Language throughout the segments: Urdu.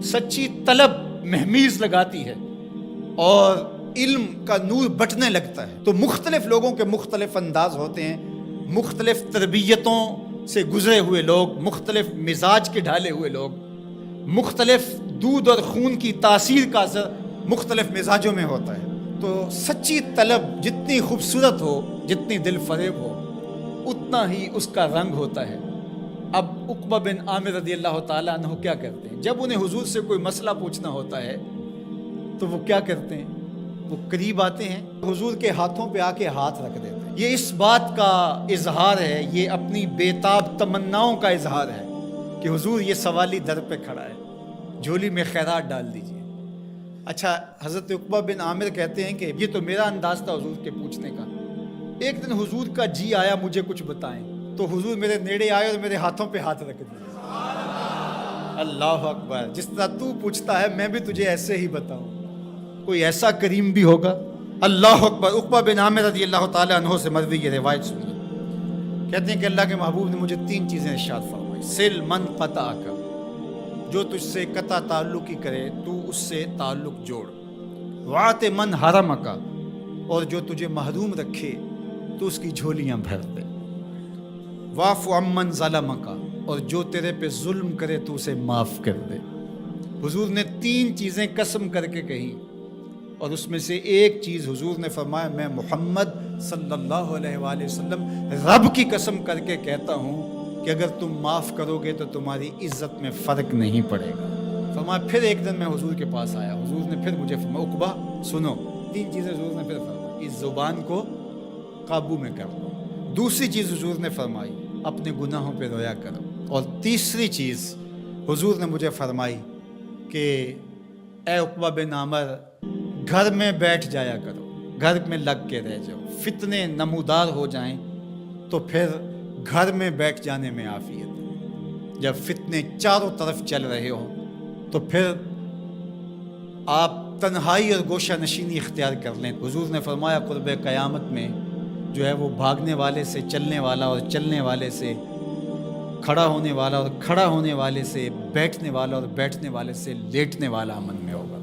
سچی طلب مہمیز لگاتی ہے اور علم کا نور بٹنے لگتا ہے۔ تو مختلف لوگوں کے مختلف انداز ہوتے ہیں، مختلف تربیتوں سے گزرے ہوئے لوگ، مختلف مزاج کے ڈھالے ہوئے لوگ، مختلف دودھ اور خون کی تاثیر کا اثر مختلف مزاجوں میں ہوتا ہے۔ تو سچی طلب جتنی خوبصورت ہو، جتنی دل فریب ہو، اتنا ہی اس کا رنگ ہوتا ہے۔ اب عقبہ بن عامر رضی اللہ تعالیٰ عنہ کیا کرتے ہیں؟ جب انہیں حضور سے کوئی مسئلہ پوچھنا ہوتا ہے تو وہ کیا کرتے ہیں؟ وہ قریب آتے ہیں، حضور کے ہاتھوں پہ آ کے ہاتھ رکھ دیتے ہیں۔ یہ اس بات کا اظہار ہے، یہ اپنی بے تاب تمناؤں کا اظہار ہے کہ حضور یہ سوالی در پہ کھڑا ہے، جھولی میں خیرات ڈال دیجیے۔ اچھا، حضرت عقبہ بن عامر کہتے ہیں کہ یہ تو میرا انداز تھا حضور کے پوچھنے کا۔ ایک دن حضور کا جی آیا مجھے کچھ بتائیں، تو حضور میرے نیڑے آئے اور میرے ہاتھوں پہ ہاتھ رکھ دیے۔ اللہ اکبر، جس طرح تو پوچھتا ہے میں بھی تجھے ایسے ہی بتاؤں۔ کوئی ایسا کریم بھی ہوگا؟ اللہ اکبر۔ عقبہ بن عامر رضی اللہ تعالیٰ عنہ سے مروی یہ روایت سنیے، کہتے ہیں کہ اللہ کے محبوب نے مجھے 3 چیزیں ارشاد فرمائی۔ سل من قطعک، جو تجھ سے قطع تعلق ہی کرے تو اس سے تعلق جوڑ۔ وعط من حرمک، اور جو تجھے محروم رکھے تو اس کی جھولیاں بھر دے۔ واعف عمن ظلمک، اور جو تیرے پہ ظلم کرے تو اسے معاف کر دے۔ حضور نے 3 چیزیں قسم کر کے کہی، اور اس میں سے ایک چیز حضور نے فرمایا میں محمد صلی اللہ علیہ وآلہ وسلم رب کی قسم کر کے کہتا ہوں کہ اگر تم معاف کرو گے تو تمہاری عزت میں فرق نہیں پڑے گا۔ فرمایا پھر ایک دن میں حضور کے پاس آیا، حضور نے پھر مجھے فرمایا عقبہ سنو، 3 چیزیں حضور نے پھر فرمائی، اس زبان کو قابو میں کر لو۔ دوسری چیز حضور نے فرمائی اپنے گناہوں پہ رویا کرو، اور تیسری چیز حضور نے مجھے فرمائی کہ اے عقبہ بن عامر گھر میں بیٹھ جایا کرو، گھر میں لگ کے رہ جاؤ، فتنے نمودار ہو جائیں تو پھر گھر میں بیٹھ جانے میں عافیت ہے۔ جب فتنے چاروں طرف چل رہے ہوں تو پھر آپ تنہائی اور گوشہ نشینی اختیار کر لیں۔ حضور نے فرمایا قرب قیامت میں جو ہے وہ بھاگنے والے سے چلنے والا، اور چلنے والے سے کھڑا ہونے والا، اور کھڑا ہونے والے سے بیٹھنے والا، اور بیٹھنے والے سے لیٹنے والا امن میں ہوگا۔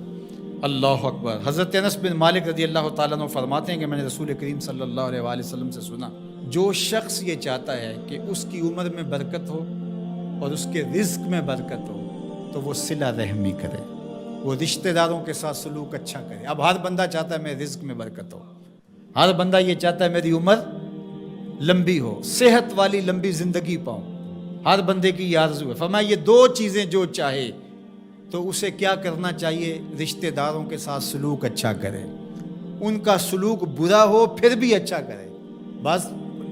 اللہ اکبر۔ حضرت انس بن مالک رضی اللہ تعالیٰ عنہ فرماتے ہیں کہ میں نے رسول کریم صلی اللہ علیہ وآلہ وسلم سے سنا، جو شخص یہ چاہتا ہے کہ اس کی عمر میں برکت ہو اور اس کے رزق میں برکت ہو تو وہ صلہ رحمی کرے، وہ رشتہ داروں کے ساتھ سلوک اچھا کرے۔ اب ہر بندہ چاہتا ہے میرے رزق میں برکت ہو، ہر بندہ یہ چاہتا ہے میری عمر لمبی ہو، صحت والی لمبی زندگی پاؤں، ہر بندے کی یہ آرزو ہے۔ فرمایا یہ 2 چیزیں جو چاہے تو اسے کیا کرنا چاہیے؟ رشتہ داروں کے ساتھ سلوک اچھا کرے، ان کا سلوک برا ہو پھر بھی اچھا کرے۔ بس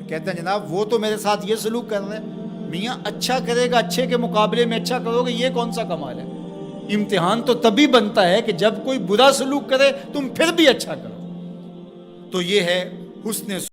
کہتے ہیں جناب وہ تو میرے ساتھ یہ سلوک کر رہے ہیں، میاں اچھا کرے گا، اچھے کے مقابلے میں اچھا کرو گے، یہ کون سا کمال ہے؟ امتحان تو تبھی بنتا ہے کہ جب کوئی برا سلوک کرے تم پھر بھی اچھا کرو۔ تو یہ ہے حسن